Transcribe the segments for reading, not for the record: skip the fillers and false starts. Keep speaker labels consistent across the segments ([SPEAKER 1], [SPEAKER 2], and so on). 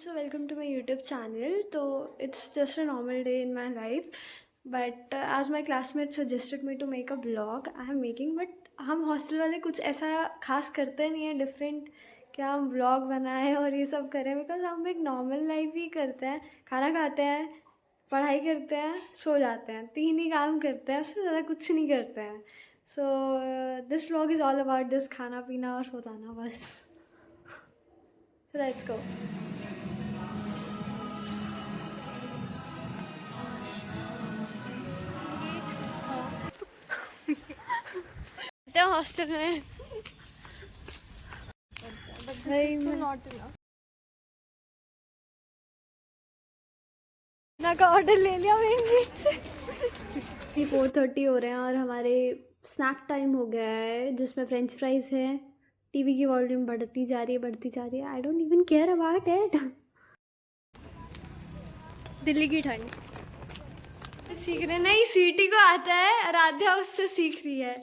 [SPEAKER 1] So welcome to my YouTube channel. So it's just a normal day in my life, but as my classmates suggested me to make a vlog, I am making. But हम hostel वाले कुछ ऐसा खास करते नहीं है different कि हम व्लॉग बनाएं और ये सब करें, बिकॉज हम एक नॉर्मल लाइफ ही करते हैं. खाना खाते हैं, पढ़ाई करते हैं, सो जाते हैं, तीन ही काम करते हैं, उससे ज़्यादा कुछ नहीं करते हैं. So this vlog is all about this, खाना पीना और सो जाना बस. Let's go. हॉस्टल में सही में ना का ऑर्डर ले लिया मेन गेट से. 4:30 हो रहे हैं और हमारे स्नैक टाइम हो गया है, जिसमें फ्रेंच फ्राइज है. टीवी की वॉल्यूम बढ़ती जा रही है. I don't even care about it. Delhi की ठंड सीख रहे नहीं. स्वीटी को आता है, राधा उससे सीख रही है.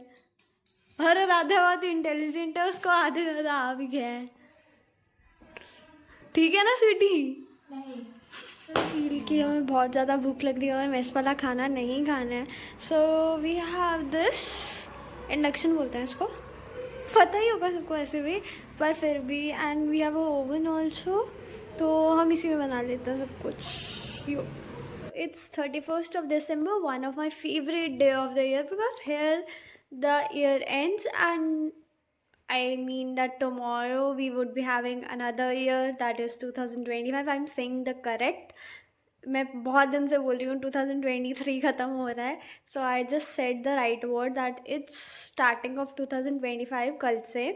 [SPEAKER 1] और राधा बहुत इंटेलिजेंट है, उसको आधे ज़्यादा आ भी गया है. ठीक है ना स्वीटी? नहीं फील कि हमें बहुत ज़्यादा भूख लग रही है और मेस वाला खाना नहीं खाना है. So we have this, induction बोलते हैं इसको, पता ही होगा सबको ऐसे भी, पर फिर भी. And we have a oven also, तो हम इसी में बना लेते हैं सब कुछ. यो, it's 31st of December, one of my favorite day of the year, because here the year ends, and I mean that tomorrow we would be having another year, that is 2025. I'm saying the correct. मैं बहुत दिन से बोल रही हूँ 2023 ख़त्म हो रहा है. So I just said the right word that it's starting of 2025 कल से.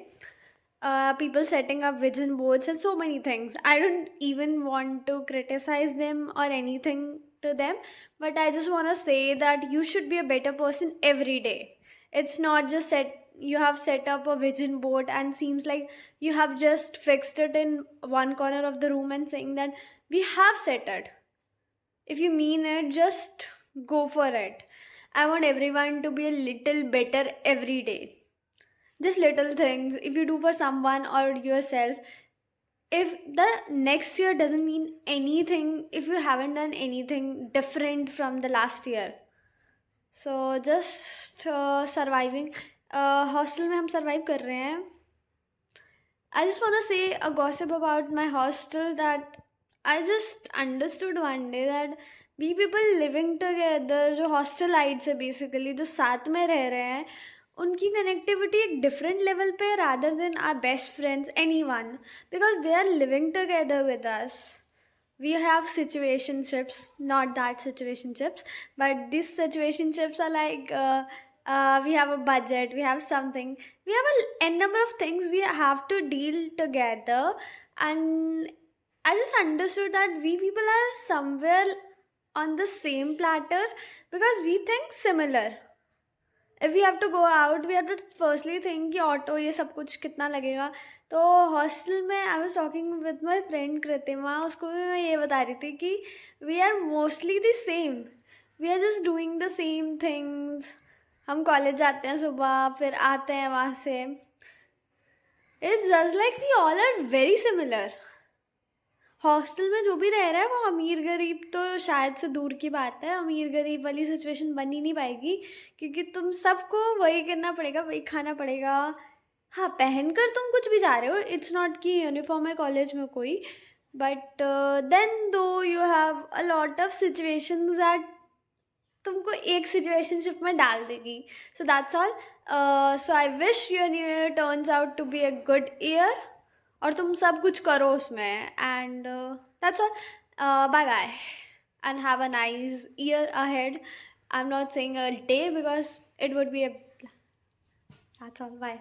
[SPEAKER 1] People setting up vision boards and so many things. I don't even want to criticize them or anything to them, but I just want to say that you should be a better person every day. It's not just you have set up a vision board and seems like you have just fixed it in one corner of the room and saying that we have set it. If you mean it, just go for it. I want everyone to be a little better every day. Just little things, if you do for someone or yourself, if the next year doesn't mean anything if you haven't done anything different from the last year. So just surviving. Hostel में हम survive कर रहे हैं. I just want to say a gossip about my hostel, that I just understood one day that we people living together, जो hostelites है basically, जो साथ में रह रहे हैं, उनकी कनेक्टिविटी एक डिफरेंट लेवल पे rather than are best friends anyone, because they are living together with us. We have situationships, not that situationships, but these situationships are like we have a budget, we have something, we have a n number of things we have to deal together. And I just understood that we people are somewhere on the same platter because we think similar. If we have to go out, we have to firstly think कि auto ये सब कुछ कितना लगेगा. तो hostel में I was talking with my friend Kritima, उसको भी मैं ये बता रही थी कि we are mostly the same. We are just doing the same things. हम कॉलेज जाते हैं सुबह, फिर आते हैं वहाँ से. It's just like we all are very similar. Hostel में जो भी रह रहा है वो अमीर गरीब तो शायद से दूर की बात है. अमीर गरीब वाली सिचुएशन बन ही नहीं पाएगी, क्योंकि तुम सबको वही करना पड़ेगा, वही खाना पड़ेगा. हाँ, पहनकर तुम कुछ भी जा रहे हो, इट्स नॉट कि यूनिफॉर्म है कॉलेज में कोई, but then do you have a lot of situations that तुमको एक सिचुएशनशिप में डाल देगी. So that's all. So I wish your new year turns out to be a good year, और तुम सब कुछ करो उसमें. And that's all. Bye bye and have a nice year ahead. I am not saying a day because it would be a, that's all. Bye.